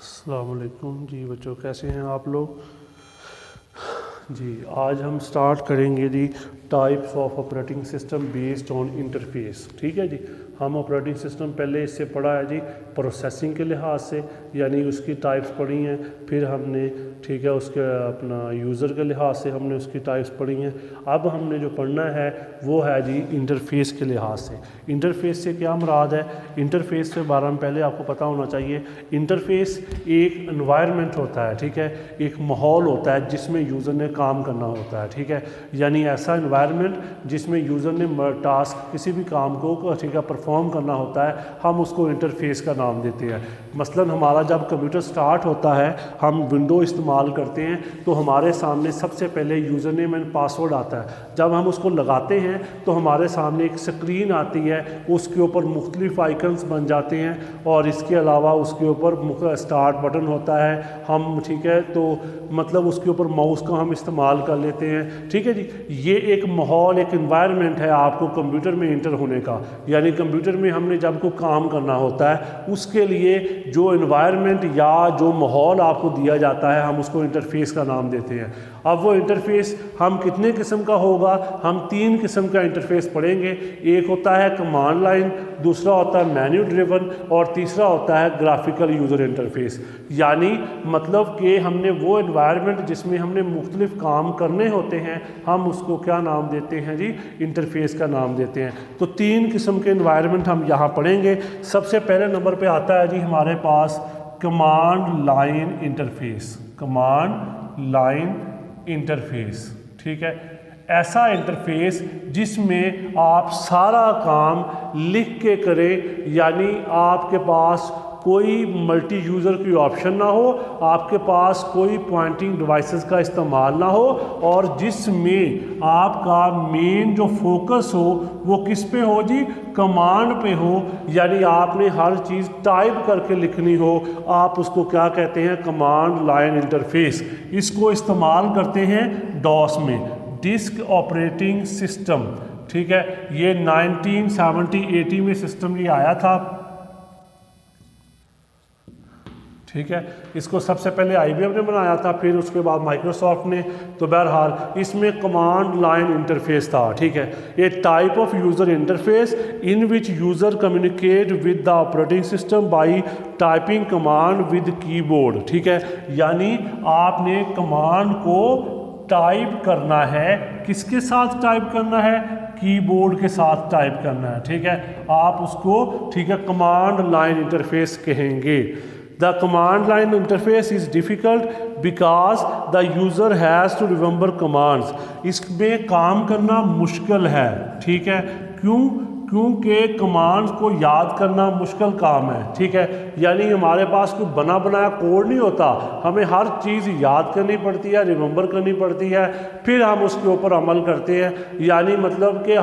अस्सलाम वालेकुम जी बच्चों, कैसे हैं आप लोग जी। आज हम स्टार्ट करेंगे जी types of operating system based on interface. ठीक है जी। हम ऑपरेटिंग सिस्टम पहले इससे पढ़ा है जी प्रोसेसिंग के लिहाज से, यानी उसकी टाइप्स पढ़ी हैं। फिर हमने ठीक है उसके अपना यूज़र के लिहाज से हमने उसकी टाइप्स पढ़ी हैं। अब हमने जो पढ़ना है वो है जी इंटरफेस के लिहाज से। इंटरफेस से क्या मुराद है? इंटरफेस के बारे में पहले आपको पता होना चाहिए। इंटरफेस एक एनवायरनमेंट होता है, ठीक है, एक माहौल होता है जिसमें यूज़र ने काम करना होता है। ठीक है, यानी ऐसा एनवायरनमेंट जिसमें यूज़र ने टास्क किसी भी काम को ठीक है परफॉर्म करना होता है, हम उसको इंटरफेस का नाम देते हैं। मसलन हमारा जब कंप्यूटर स्टार्ट होता है, हम विंडो इस्तेमाल करते हैं तो हमारे सामने सबसे पहले यूज़र नेम एंड पासवर्ड आता है। जब हम उसको लगाते हैं तो हमारे सामने एक स्क्रीन आती है, उसके ऊपर मुख्तलिफ आइकन्स बन जाते हैं और इसके अलावा उसके ऊपर स्टार्ट बटन होता है। हम ठीक है तो मतलब उसके ऊपर माउस का हम इस्तेमाल कर लेते हैं। ठीक है जी, ये एक माहौल, एक एनवायरनमेंट है आपको कंप्यूटर में इंटर होने का, यानी कंप्यूटर में हमने जब को काम करना होता है उसके लिए जो एनवायरनमेंट या जो माहौल आपको दिया जाता है हम उसको इंटरफेस का नाम देते हैं। अब वो इंटरफेस हम कितने किस्म का होगा? हम 3 किस्म का इंटरफेस पढ़ेंगे। एक होता है कमांड लाइन, दूसरा होता है मेन्यू ड्रिवन और तीसरा होता है ग्राफिकल यूज़र इंटरफेस। यानी मतलब कि हमने वो एनवायरनमेंट जिसमें हमने मुख्तलिफ काम करने होते हैं हम उसको क्या नाम देते हैं जी? इंटरफेस का नाम देते हैं। तो 3 किस्म के एनवायरनमेंट हम यहाँ पढ़ेंगे। सबसे पहले नंबर पे आता है जी हमारे पास command line interface. Command line interface, ठीक है, ऐसा इंटरफेस जिसमें आप सारा काम लिख के करें, यानी आपके पास कोई मल्टी यूज़र की ऑप्शन ना हो, आपके पास कोई पॉइंटिंग डिवाइसेस का इस्तेमाल ना हो और जिसमें आपका मेन जो फोकस हो वो किस पे हो जी? कमांड पे हो। यानी आपने हर चीज़ टाइप करके लिखनी हो, आप उसको क्या कहते हैं? Command line interface. इसको इस्तेमाल करते हैं डॉस में, डिस्क ऑपरेटिंग सिस्टम। ठीक है, ये 1970-80 में सिस्टम ये आया था। ठीक है, इसको सबसे पहले IBM ने बनाया था, फिर उसके बाद माइक्रोसॉफ्ट ने। तो बहरहाल इसमें कमांड लाइन इंटरफेस था। ठीक है, a type of user interface in which user communicate with the operating system by typing command with keyboard. ठीक है, यानी आपने कमांड को टाइप करना है, किसके साथ टाइप करना है? कीबोर्ड के साथ टाइप करना है। ठीक है, आप उसको ठीक है कमांड लाइन इंटरफेस कहेंगे। The command line interface is difficult because the user has to remember commands. इसमें काम करना मुश्किल है। ठीक है, क्यों? क्योंकि कमांड्स को याद करना मुश्किल काम है। ठीक है, यानी हमारे पास कोई बना बनाया कोड नहीं होता, हमें हर चीज़ याद करनी पड़ती है, रिमेंबर करनी पड़ती है, फिर हम उसके ऊपर अमल करते हैं। यानी मतलब कि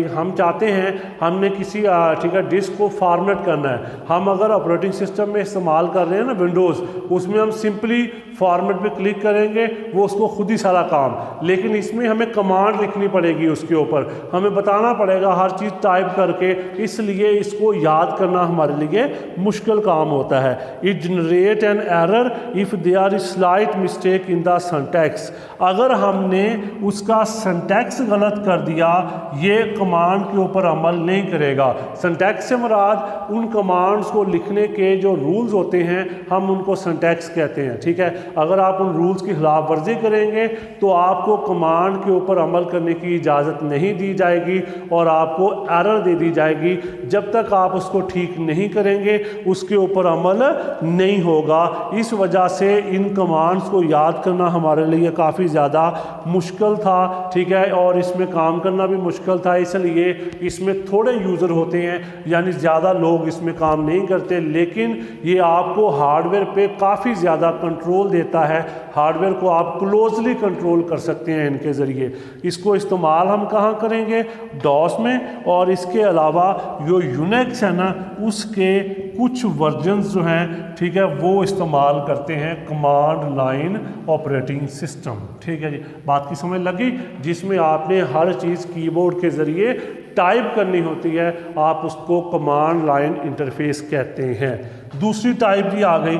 हम चाहते हैं हमने किसी ठीक है डिस्क को फॉर्मेट करना है। हम अगर ऑपरेटिंग सिस्टम में इस्तेमाल कर रहे हैं ना विंडोज़, उसमें हम सिंपली फॉर्मेट पे क्लिक करेंगे, वो उसको खुद ही सारा काम। लेकिन इसमें हमें कमांड लिखनी पड़ेगी, उसके ऊपर हमें बताना पड़ेगा हर चीज़ टाइप करके, इसलिए इसको याद करना हमारे लिए मुश्किल काम होता है। It generate an error if there is slight mistake in the syntax. अगर हमने उसका सिंटैक्स गलत कर दिया, ये कमांड के ऊपर अमल नहीं करेगा। सिंटैक्स से मुराद उन कमांड्स को लिखने के जो रूल्स होते हैं हम उनको सिंटैक्स कहते हैं। ठीक है, अगर आप उन रूल्स की खिलाफ वर्जी करेंगे तो आपको कमांड के ऊपर अमल करने की इजाज़त नहीं दी जाएगी और आपको एरर दे दी जाएगी। जब तक आप उसको ठीक नहीं करेंगे उसके ऊपर अमल नहीं होगा। इस वजह से इन कमांड्स को याद करना हमारे लिए काफ़ी ज़्यादा मुश्किल था। ठीक है, और इसमें काम करना भी मुश्किल था, इसलिए इसमें थोड़े यूज़र होते हैं, यानी ज़्यादा लोग इसमें काम नहीं करते। लेकिन ये आपको हार्डवेयर पे काफ़ी ज़्यादा कंट्रोल देता है। हार्डवेयर को आप क्लोजली कंट्रोल कर सकते हैं इनके ज़रिए। इसको इस्तेमाल हम कहाँ करेंगे? डॉस में। और इसके अलावा जो यूनिक्स है ना, उसके कुछ वर्जन्स जो हैं ठीक है वो इस्तेमाल करते हैं कमांड लाइन ऑपरेटिंग सिस्टम। ठीक है जी, बात की समझ लगी? जिसमें आपने हर चीज़ कीबोर्ड के ज़रिए टाइप करनी होती है आप उसको कमांड लाइन इंटरफेस कहते हैं। दूसरी टाइप जी आ गई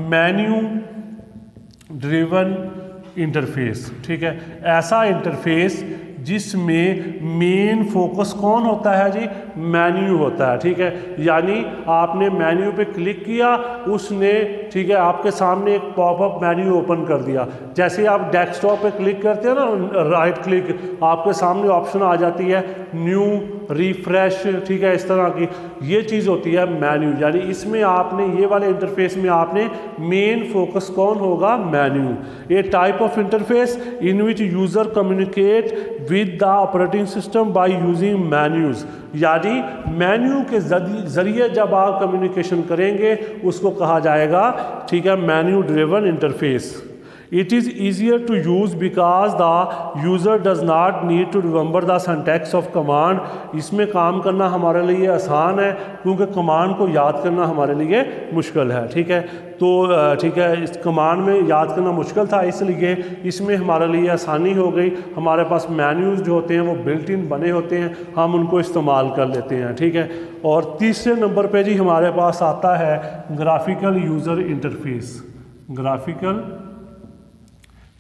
मेन्यू ड्रिवन इंटरफेस। ठीक है, ऐसा इंटरफेस जिसमें मेन फोकस कौन होता है जी, मेन्यू होता है। ठीक है, यानी आपने मेन्यू पे क्लिक किया, उसने ठीक है आपके सामने एक पॉपअप मेन्यू ओपन कर दिया। जैसे आप डेस्कटॉप पे क्लिक करते हैं ना, राइट क्लिक, आपके सामने ऑप्शन आ जाती है न्यू, रिफ्रेश, ठीक है, इस तरह की ये चीज़ होती है मेन्यू। यानी इसमें आपने ये वाले इंटरफेस में आपने मेन फोकस कौन होगा, menu. A type of interface in which user communicate with the operating system by using menus. यानी मेन्यू के जरिए जब आप कम्युनिकेशन करेंगे उसको कहा जाएगा, ठीक है, menu driven interface. It is easier to use because the user does not need to remember the syntax of command। इसमें काम करना हमारे लिए आसान है क्योंकि कमांड को याद करना हमारे लिए मुश्किल है। ठीक है, तो ठीक है, इस कमांड में याद करना मुश्किल था, इसलिए इसमें हमारे लिए आसानी हो गई। हमारे पास मेन्यूज़ जो होते हैं वो बिल्ट इन बने होते हैं, हम उनको इस्तेमाल कर लेते हैं। ठीक है, और तीसरे नंबर पे जी हमारे पास आता है graphical user interface. Graphical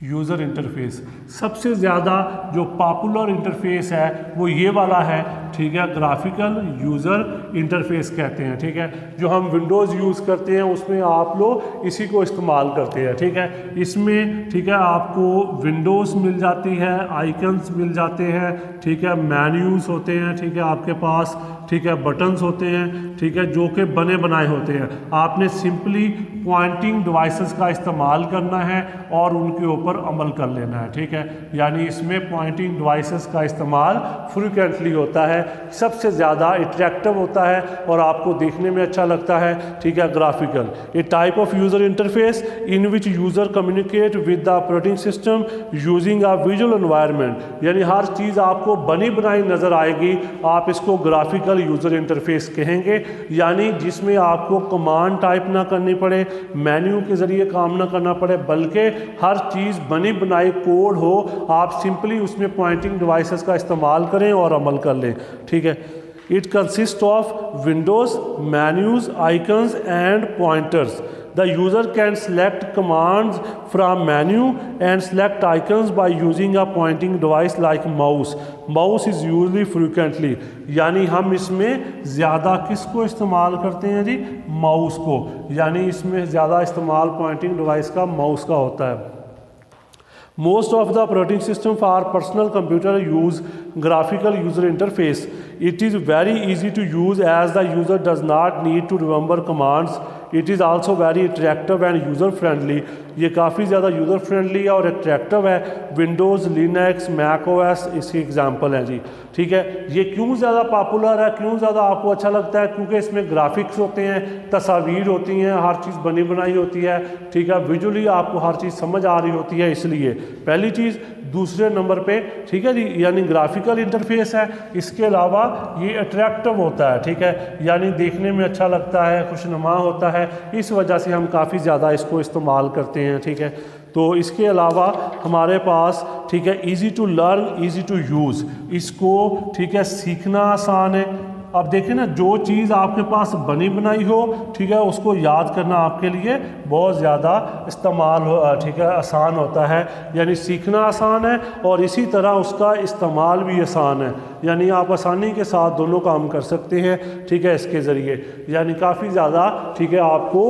user interface सबसे ज़्यादा जो पॉपुलर इंटरफेस है वो ये वाला है। ठीक है, ग्राफिकल यूज़र इंटरफेस कहते हैं। ठीक है, जो हम विंडोज़ यूज़ करते हैं उसमें आप लोग इसी को इस्तेमाल करते हैं। ठीक है, इसमें ठीक है आपको विंडोज़ मिल जाती है, आइकन्स मिल जाते हैं, ठीक है, मेन्यूज़ होते हैं, ठीक है आपके पास, ठीक है, बटन्स होते हैं, ठीक है, जो कि बने बनाए होते हैं। आपने सिंपली पॉइंटिंग डिवाइसेस का इस्तेमाल करना है और उनके ऊपर अमल कर लेना है। ठीक है, यानी इसमें पॉइंटिंग डिवाइसेस का इस्तेमाल फ्रीक्वेंटली होता है, सबसे ज़्यादा अट्रैक्टिव होता है और आपको देखने में अच्छा लगता है। ठीक है, graphical A type of user interface in which user communicate with the operating system using a visual environment. यानी हर चीज़ आपको बनी बनाई नज़र आएगी, आप इसको ग्राफिकल यूज़र इंटरफेस कहेंगे। यानी जिसमें आपको कमांड टाइप ना करनी पड़े, मेन्यू के ज़रिए काम ना करना पड़े, बल्कि हर चीज़ बनी बनाई कोड हो, आप सिंपली उसमें पॉइंटिंग डिवाइसेस का इस्तेमाल करें और अमल कर लें। ठीक है, it consist of Windows, menus, icons and pointers. The user can select commands from menu and select icons by using a pointing device like mouse. Mouse is usually frequently। यानी हम इसमें ज़्यादा किसको इस्तेमाल करते हैं जी, माउस को। यानी इसमें ज़्यादा इस्तेमाल पॉइंटिंग डिवाइस का माउस का होता है। Most of the operating system for personal computer use graphical user interface. It is very easy to use as the user does not need to remember commands. It is also very attractive and user friendly। ये काफ़ी ज़्यादा user friendly है और attractive है। Windows, Linux, Mac OS इसकी example है जी। ठीक है, ये क्यों ज़्यादा पॉपुलर है, क्यों ज़्यादा आपको अच्छा लगता है, क्योंकि इसमें ग्राफिक्स होते हैं, तस्वीर होती हैं, हर चीज़ बनी बनाई होती है। ठीक है, विजुअली आपको हर चीज़ समझ आ रही होती है, इसलिए पहली चीज़। दूसरे नंबर पे ठीक है जी, यानी ग्राफिकल इंटरफेस है, इसके अलावा ये अट्रैक्टिव होता है। ठीक है, यानी देखने में अच्छा लगता है, खुशनुमा होता है, इस वजह से हम काफ़ी ज़्यादा इसको इस्तेमाल करते हैं। ठीक है, तो इसके अलावा हमारे पास ठीक है easy to learn, easy to use, इसको ठीक है सीखना आसान है। अब देखिए ना, जो चीज़ आपके पास बनी बनाई हो, ठीक है, उसको याद करना आपके लिए बहुत ज़्यादा इस्तेमाल हो, ठीक है, आसान होता है। यानी सीखना आसान है और इसी तरह उसका इस्तेमाल भी आसान है। यानी आप आसानी के साथ दोनों काम कर सकते हैं। ठीक है, इसके ज़रिए यानी काफ़ी ज़्यादा ठीक है आपको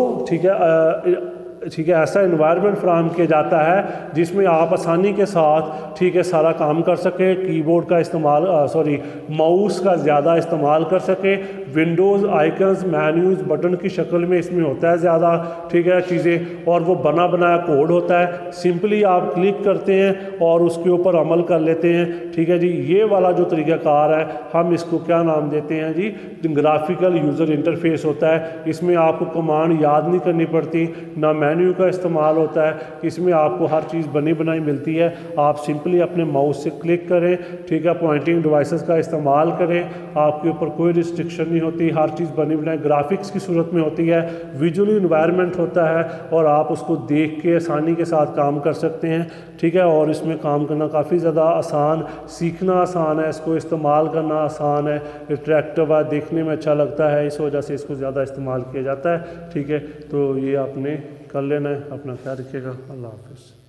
ठीक है ऐसा इन्वायरमेंट फ्राहम किया जाता है जिसमें आप आसानी के साथ ठीक है सारा काम कर सकें, कीबोर्ड का इस्तेमाल माउस का ज़्यादा इस्तेमाल कर सकें, विंडोज़, आइकन्स, मेन्यूज़, बटन की शक्ल में इसमें होता है ज़्यादा ठीक है चीज़ें, और वो बना बनाया कोड होता है। सिंपली आप क्लिक करते हैं और उसके ऊपर अमल कर लेते हैं। ठीक है जी, ये वाला जो तरीक़ाकार है हम इसको क्या नाम देते हैं जी, ग्राफिकल यूज़र इंटरफेस होता है। इसमें आपको कमांड याद नहीं करनी पड़ती, ना मेन्यू का इस्तेमाल होता है कि इसमें आपको हर चीज़ बनी बनाई मिलती है। आप सिंपली अपने माउस से क्लिक करें, ठीक है, पॉइंटिंग डिवाइसेस का इस्तेमाल करें, आपके ऊपर कोई रिस्ट्रिक्शन नहीं होती, हर चीज़ बनी बनाई ग्राफिक्स की सूरत में होती है, विजुअली इन्वायरमेंट होता है और आप उसको देख के आसानी के साथ काम कर सकते हैं, ठीक है। और इसमें काम करना काफ़ी ज़्यादा आसान, सीखना आसान है, इसको इस्तेमाल करना आसान है, अट्रैक्टिव है, देखने में अच्छा लगता है, इस वजह से इसको ज़्यादा इस्तेमाल किया जाता है, ठीक है। तो ये आपने कर लेना है। अपना ख्याल रखिएगा। अल्लाह हाफ़िज़।